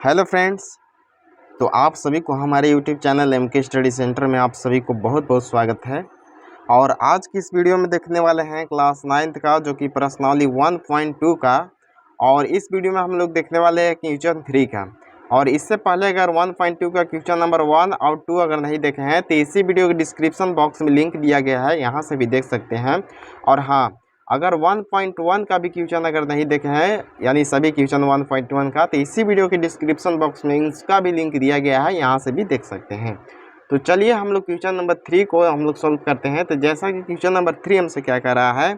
Hello friends. तो आप सभी को हमारे YouTube channel MK study centre में आप सभी को बहुत बहुत स्वागत है। और आज की इस वीडियो में देखने वाले हैं क्लास 9th का जो कि प्रश्नावली 1.2 का। और इस वीडियो में हम लोग देखने वाले हैं क्वेश्चन 3 का। और इससे पहले अगर 1.2 का क्वेश्चन नंबर 1 और 2 अगर नहीं देखे हैं तो इसी वीडियो के डिस्क्रिप्शन बॉक्स में लिंक दिया गया है, यहाँ से भी देख सकते हैं। और हाँ, अगर 1.1 का भी क्वेश्चन अगर नहीं देखे हैं यानी सभी क्वेश्चन 1.1 का, तो इसी वीडियो के डिस्क्रिप्शन बॉक्स में इसका भी लिंक दिया गया है, यहाँ से भी देख सकते हैं। तो चलिए हम लोग क्वेश्चन नंबर 3 को हम लोग सॉल्व करते हैं। तो जैसा कि क्वेश्चन नंबर 3 हमसे क्या कह रहा है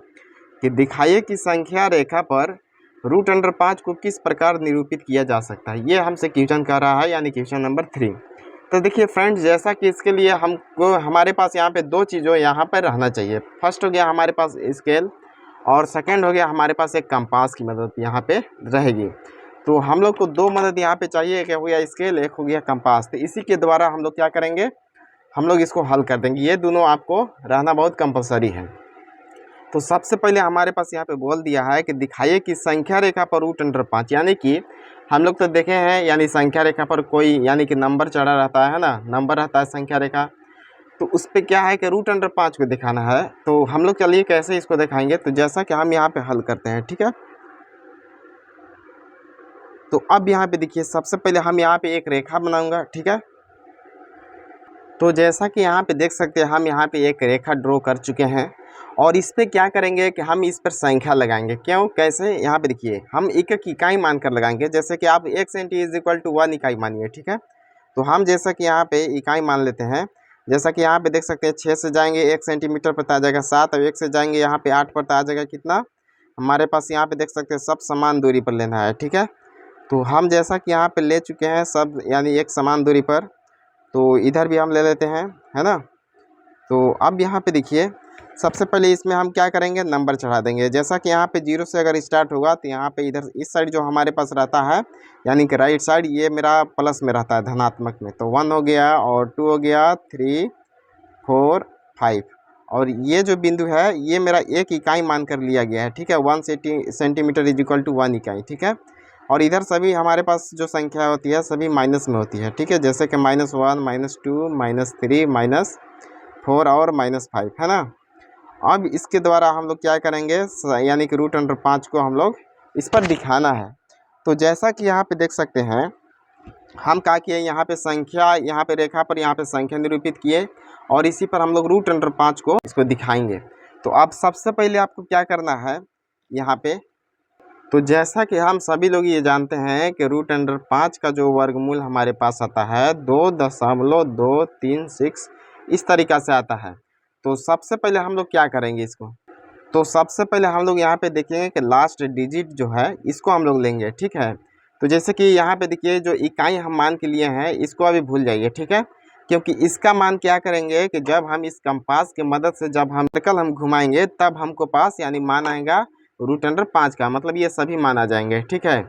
कि दिखाइए कि संख्या रेखा पर √5 को किस प्रकार निरूपित किया जा सकता है। ये हमसे क्वेश्चन कह रहा है, यानी क्वेश्चन नंबर 3। तो देखिए फ्रेंड्स, जैसा कि इसके लिए हमको हमारे पास यहाँ पे दो चीज़ों यहाँ पर रहना चाहिए। फर्स्ट हो गया हमारे पास स्केल और सेकंड हो गया हमारे पास एक कंपास की मदद यहाँ पे रहेगी। तो हम लोग को दो मदद यहाँ पे चाहिए, एक हो गया स्केल, एक हो गया कंपास। तो इसी के द्वारा हम लोग क्या करेंगे, हम लोग इसको हल कर देंगे। ये दोनों आपको रहना बहुत कंपलसरी है। तो सबसे पहले हमारे पास यहाँ पे बोल दिया है कि दिखाइए कि संख्या रेखा पर √5, यानी कि हम लोग तो देखे हैं यानी संख्या रेखा पर कोई यानी कि नंबर चढ़ा रहता है ना, नंबर रहता है संख्या रेखा। तो उस पर क्या है कि √5 को दिखाना है। तो हम लोग चलिए कैसे इसको दिखाएंगे। तो जैसा कि हम यहाँ पे हल करते हैं, ठीक है। तो अब यहाँ पे देखिए, सबसे पहले हम यहाँ पे एक रेखा बनाऊंगा, ठीक है। तो जैसा कि यहाँ पे देख सकते हैं, हम यहाँ पे एक रेखा ड्रॉ कर चुके हैं। और इस पर क्या करेंगे कि हम इस पर संख्या लगाएंगे। क्यों, कैसे, यहाँ पे देखिए हम एक एक इकाई मानकर लगाएंगे। जैसे कि आप 1 सेंटी = 1 इकाई मानिए, ठीक है। तो हम जैसा कि यहाँ पे इकाई मान लेते हैं, जैसा कि यहाँ पे देख सकते हैं 6 से जाएंगे 1 सेंटीमीटर पर आ जाएगा 7, और 1 से जाएंगे यहाँ पे 8 पर आ जाएगा कितना, हमारे पास यहाँ पे देख सकते हैं सब समान दूरी पर लेना है, ठीक है। तो हम जैसा कि यहाँ पे ले चुके हैं सब यानी एक समान दूरी पर, तो इधर भी हम ले लेते हैं, है ना। तो अब यहाँ पे देखिए, सबसे पहले इसमें हम क्या करेंगे, नंबर चढ़ा देंगे। जैसा कि यहाँ पे 0 से अगर स्टार्ट होगा तो यहाँ पे इधर इस साइड जो हमारे पास रहता है यानी कि राइट साइड, ये मेरा प्लस में रहता है, धनात्मक में। तो 1 हो गया और 2 हो गया, 3 4 5, और ये जो बिंदु है ये मेरा एक इकाई मानकर लिया गया है, ठीक है। 1 सेंटीमीटर = 1 इकाई, ठीक है। और इधर सभी हमारे पास जो संख्या होती है सभी माइनस में होती है, ठीक है। जैसे कि -1 -2 -3 -4 और -5, है ना। अब इसके द्वारा हम लोग क्या करेंगे, यानी कि √5 को हम लोग इस पर दिखाना है। तो जैसा कि यहाँ पे देख सकते हैं, हम क्या किए, यहाँ पे संख्या, यहाँ पे रेखा पर यहाँ पे संख्या निरूपित किए और इसी पर हम लोग √5 को इसको दिखाएंगे। तो अब सबसे पहले आपको क्या करना है यहाँ पे, तो जैसा कि हम सभी लोग ये जानते हैं कि √5 का जो वर्गमूल हमारे पास आता है 2.236 इस तरीक़ा से आता है। तो सबसे पहले हम लोग क्या करेंगे इसको, तो सबसे पहले हम लोग यहाँ पे देखेंगे कि लास्ट डिजिट जो है इसको हम लोग लेंगे, ठीक है। तो जैसे कि यहाँ पे देखिए जो इकाई हम मान के लिए हैं इसको अभी भूल जाइए, ठीक है। क्योंकि इसका मान क्या करेंगे कि जब हम इस कंपास की मदद से जब हम सर्कल हम घुमाएंगे तब हमको पास यानी मान आएगा √5 का, मतलब ये सभी मान आ जाएंगे, ठीक है।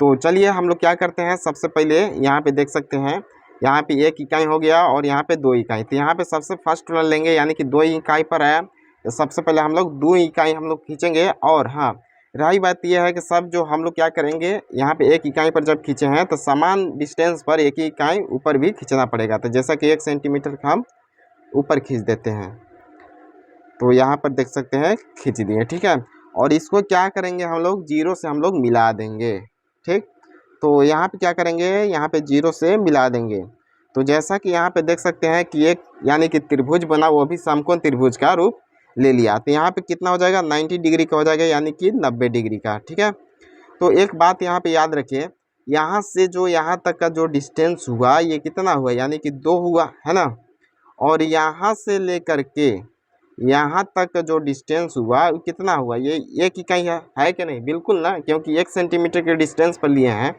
तो चलिए हम लोग क्या करते हैं, सबसे पहले यहाँ पे देख सकते हैं, यहाँ पे एक इकाई हो गया और यहाँ पे 2 इकाई। तो यहाँ पे सबसे फर्स्ट वाला लेंगे यानी कि 2 इकाई पर आया, तो सबसे पहले हम लोग 2 इकाई हम लोग खींचेंगे। और हाँ, रही बात यह है कि सब जो हम लोग क्या करेंगे, यहाँ पे एक इकाई पर जब खींचे हैं तो समान डिस्टेंस पर एक ही इकाई ऊपर भी खींचना पड़ेगा। तो जैसा कि 1 सेंटीमीटर का हम ऊपर खींच देते हैं, तो यहाँ पर देख सकते हैं खींच दिए, ठीक है। और इसको क्या करेंगे, हम लोग 0 से हम लोग मिला देंगे, ठीक। तो यहाँ पे क्या करेंगे, यहाँ पे 0 से मिला देंगे। तो जैसा कि यहाँ पे देख सकते हैं कि एक यानी कि त्रिभुज बना, वो भी समकोण त्रिभुज का रूप ले लिया। तो यहाँ पे कितना हो जाएगा, 90 डिग्री का हो जाएगा, यानी कि 90 डिग्री का, ठीक है। तो एक बात यहाँ पे याद रखिए, यहाँ से जो यहाँ तक का जो डिस्टेंस हुआ ये कितना हुआ, यानी कि 2 हुआ, है ना। और यहाँ से लेकर के यहाँ तक का जो डिस्टेंस हुआ वो कितना हुआ, ये एक इकाई है कि नहीं, बिल्कुल ना, क्योंकि 1 सेंटीमीटर के डिस्टेंस पर लिए हैं।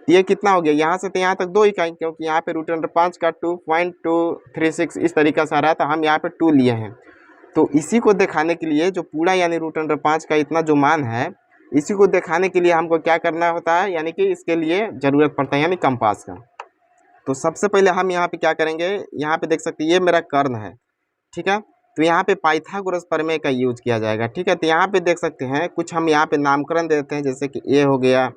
ये कितना हो गया, यहाँ से तो यहाँ तक 2 इकाई, क्योंकि यहाँ पे √5 का 2.236 इस तरीक़ा से आ रहा है, तो हम यहाँ पे 2 लिए हैं। तो इसी को दिखाने के लिए जो पूरा यानी √5 का इतना जो मान है, इसी को दिखाने के लिए हमको क्या करना होता है, यानी कि इसके लिए ज़रूरत पड़ता है यानी कंपास का। तो सबसे पहले हम यहाँ पे क्या करेंगे, यहाँ पे देख सकते हैं ये मेरा कर्ण है, ठीक है। तो यहाँ पे पाइथागोरस प्रमेय का यूज किया जाएगा, ठीक है। तो यहाँ पे देख सकते हैं कुछ हम यहाँ पे नामकरण दे देते हैं, जैसे कि ए हो गया,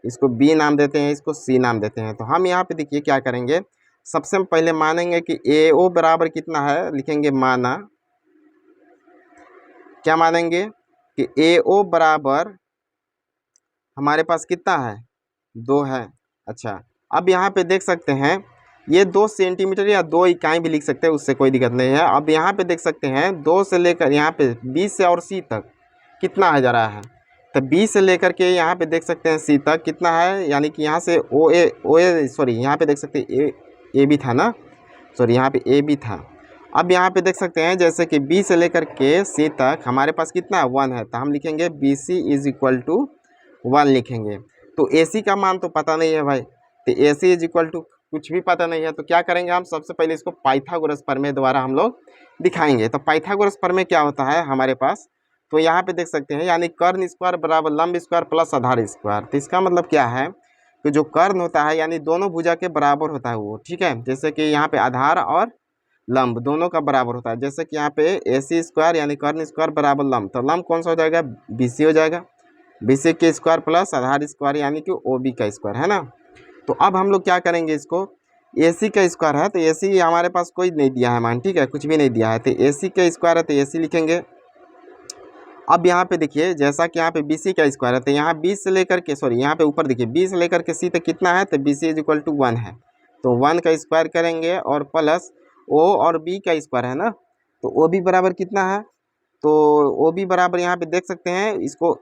इसको बी नाम देते हैं, इसको सी नाम देते हैं। तो हम यहाँ पे देखिए क्या करेंगे, सबसे पहले मानेंगे कि AO बराबर कितना है, लिखेंगे माना, क्या मानेंगे कि AO बराबर हमारे पास कितना है, 2 है। अच्छा, अब यहाँ पे देख सकते हैं ये 2 सेंटीमीटर या 2 इकाई भी लिख सकते हैं, उससे कोई दिक्कत नहीं है। अब यहाँ पे देख सकते हैं 2 से लेकर यहाँ पे B से और C तक कितना आ जा रहा है, तो B से लेकर के यहाँ पे देख सकते हैं C तक कितना है, यानी कि यहाँ से OA सॉरी यहाँ पे देख सकते हैं ए भी था ना, सॉरी यहाँ पे ए भी था। अब यहाँ पे देख सकते हैं जैसे कि B से लेकर के C तक हमारे पास कितना है, 1 है, तो हम लिखेंगे BC इज इक्वल टू 1 लिखेंगे। तो AC का मान तो पता नहीं है भाई, तो AC इज इक्वल टू कुछ भी पता नहीं है, तो क्या करेंगे हम, सबसे पहले इसको पाइथागोरस प्रमेय द्वारा हम लोग दिखाएंगे। तो पाइथागोरस प्रमेय क्या होता है हमारे पास, तो यहाँ पे देख सकते हैं यानी कर्ण स्क्वायर बराबर लंब स्क्वायर प्लस आधार स्क्वायर। तो इसका मतलब क्या है कि जो कर्ण होता है यानी दोनों भुजा के बराबर होता है वो, ठीक है। जैसे कि यहाँ पे आधार और लंब दोनों का बराबर होता है, जैसे कि यहाँ पे AC स्क्वायर यानी कर्ण स्क्वायर बराबर लंब, तो लंब कौन सा हो जाएगा, BC हो जाएगा, BC के स्क्वायर प्लस आधार स्क्वायर यानी कि OB का स्क्वायर, है ना। तो अब हम लोग क्या करेंगे, इसको AC का स्क्वायर है तो AC हमारे पास कोई नहीं दिया है मान, ठीक है, कुछ भी नहीं दिया है, तो AC का स्क्वायर है तो AC लिखेंगे। अब यहाँ पे देखिए जैसा कि यहाँ पे BC का स्क्वायर है, तो यहाँ 20 से लेकर के सॉरी यहाँ पे ऊपर देखिए 20 से लेकर के C तक कितना है, तो BC इज इक्वल टू 1 है, तो 1 का स्क्वायर करेंगे और प्लस O और B का स्क्वायर है ना, तो OB बराबर कितना है, तो OB बराबर यहाँ पे देख सकते हैं इसको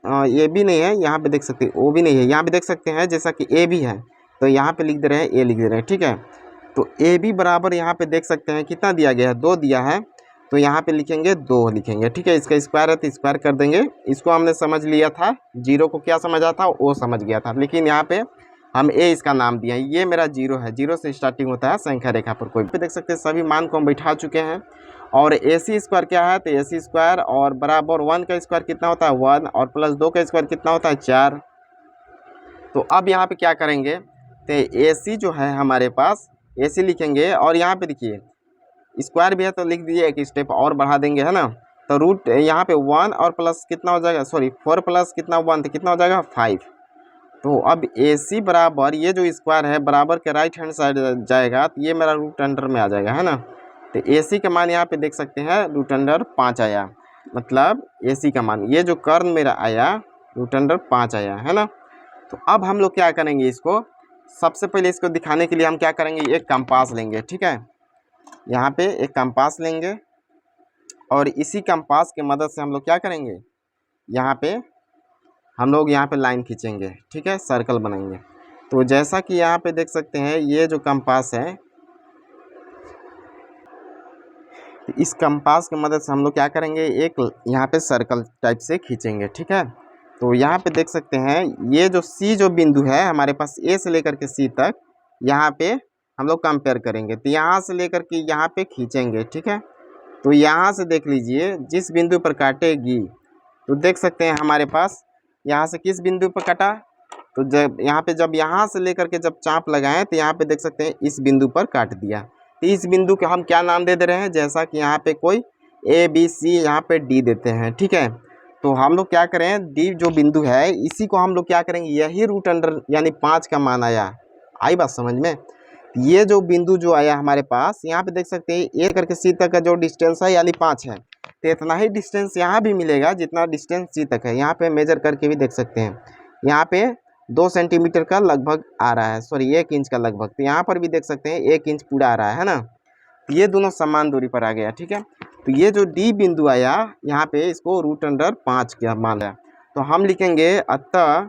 ए भी नहीं है, यहाँ पे देख सकते हैं O भी नहीं है, यहाँ पे देख सकते हैं जैसा कि A भी है तो यहाँ पे लिख दे रहे हैं A लिख दे रहे हैं, ठीक है। तो AB बराबर यहाँ पे देख सकते हैं कितना दिया गया है, 2 दिया है, तो यहाँ पे लिखेंगे 2 लिखेंगे, ठीक है। इसका स्क्वायर है तो स्क्वायर कर देंगे, इसको हमने समझ लिया था, 0 को क्या समझा था, O समझ गया था, लेकिन यहाँ पे हम A इसका नाम दिया है, ये मेरा 0 है, 0 से स्टार्टिंग होता है संख्या रेखा पर कोई पे देख सकते हैं सभी मान को हम बैठा चुके हैं। और AC स्क्वायर क्या है, तो AC स्क्वायर और बराबर 1 का स्क्वायर कितना होता है 1 और प्लस 2 का स्क्वायर कितना होता है 4। तो अब यहाँ पे क्या करेंगे, तो AC जो है हमारे पास AC लिखेंगे और यहाँ पे देखिए स्क्वायर भी है तो लिख दीजिए, एक स्टेप और बढ़ा देंगे, है ना। तो रूट यहाँ पे 1 और प्लस कितना हो जाएगा, सॉरी 4 प्लस कितना 1 तो कितना हो जाएगा 5। तो अब AC बराबर ये जो स्क्वायर है बराबर के राइट हैंड साइड जाएगा, तो ये मेरा रूट अंडर में आ जाएगा, है ना। तो AC का मान यहाँ पे देख सकते हैं रूट अंडर 5 आया, मतलब AC का मान ये जो कर्ण मेरा आया रूट अंडर 5 आया, है ना। तो अब हम लोग क्या करेंगे, इसको सबसे पहले इसको दिखाने के लिए हम क्या करेंगे, एक कंपास लेंगे, ठीक है। यहाँ पे एक कंपास लेंगे और इसी कंपास की मदद से हम लोग क्या करेंगे, यहाँ पे हम लोग यहाँ पे लाइन खींचेंगे, ठीक है, सर्कल बनाएंगे। तो जैसा कि यहाँ पे देख सकते हैं ये जो कंपास है, इस कंपास की मदद से हम लोग क्या करेंगे, एक यहाँ पे सर्कल टाइप से खींचेंगे, ठीक है। तो यहाँ पे देख सकते हैं ये जो C जो बिंदु है हमारे पास A से लेकर के C तक, यहाँ पे हम लोग कंपेयर करेंगे, तो यहाँ से लेकर के यहाँ पे खींचेंगे, ठीक है। तो यहाँ से देख लीजिए जिस बिंदु पर काटेगी, तो देख सकते हैं हमारे पास यहाँ से किस बिंदु पर काटा, तो जब यहाँ से लेकर के जब चाप लगाएं तो यहाँ पे देख सकते हैं इस बिंदु पर काट दिया। तो इस बिंदु को हम क्या नाम दे रहे हैं, जैसा कि यहाँ पे कोई ABC यहाँ पे D देते हैं, ठीक है। तो हम लोग क्या करें, D जो बिंदु है इसी को हम लोग क्या करेंगे, यही रूट अंडर यानी 5 का मान आया, आई बात समझ में। ये जो बिंदु जो आया हमारे पास यहाँ पे देख सकते हैं A करके C तक का जो डिस्टेंस है यानी 5 है, तो इतना ही डिस्टेंस यहाँ भी मिलेगा जितना डिस्टेंस C तक है। यहाँ पे मेजर करके भी देख सकते हैं, यहाँ पे 2 सेंटीमीटर का लगभग आ रहा है, सॉरी 1 इंच का लगभग, तो यहाँ पर भी देख सकते हैं 1 इंच पूरा आ रहा है ना। तो ये दोनों समान दूरी पर आ गया, ठीक है। तो ये जो D बिंदु आया यहाँ पे इसको रूट अंडर 5 का मान लिया, तो हम लिखेंगे अतः,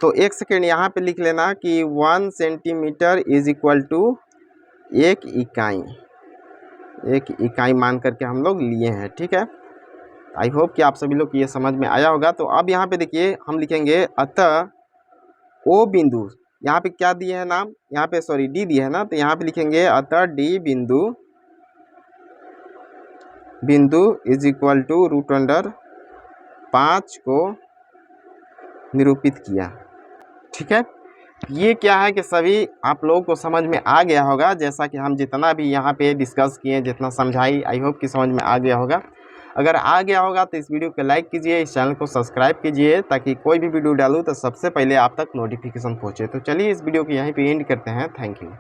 तो 1 सेकेंड यहाँ पे लिख लेना कि 1 सेंटीमीटर इज इक्वल टू 1 इकाई मान करके हम लोग लिए हैं, ठीक है। आई होप कि आप सभी लोग को ये समझ में आया होगा। तो अब यहाँ पे देखिए हम लिखेंगे अतः O बिंदु, यहाँ पे क्या दिए है नाम, यहाँ पे सॉरी D दिया है ना, तो यहाँ पे लिखेंगे अतः D बिंदु is equal to root under 5 को निरूपित किया, ठीक है। ये क्या है कि सभी आप लोगों को समझ में आ गया होगा, जैसा कि हम जितना भी यहाँ पे डिस्कस किए, जितना समझाई, आई होप कि समझ में आ गया होगा। अगर आ गया होगा तो इस वीडियो को लाइक कीजिए, इस चैनल को सब्सक्राइब कीजिए ताकि कोई भी वीडियो डालूँ तो सबसे पहले आप तक नोटिफिकेशन पहुँचे। तो चलिए इस वीडियो को यहीं पे एंड करते हैं। Thank you.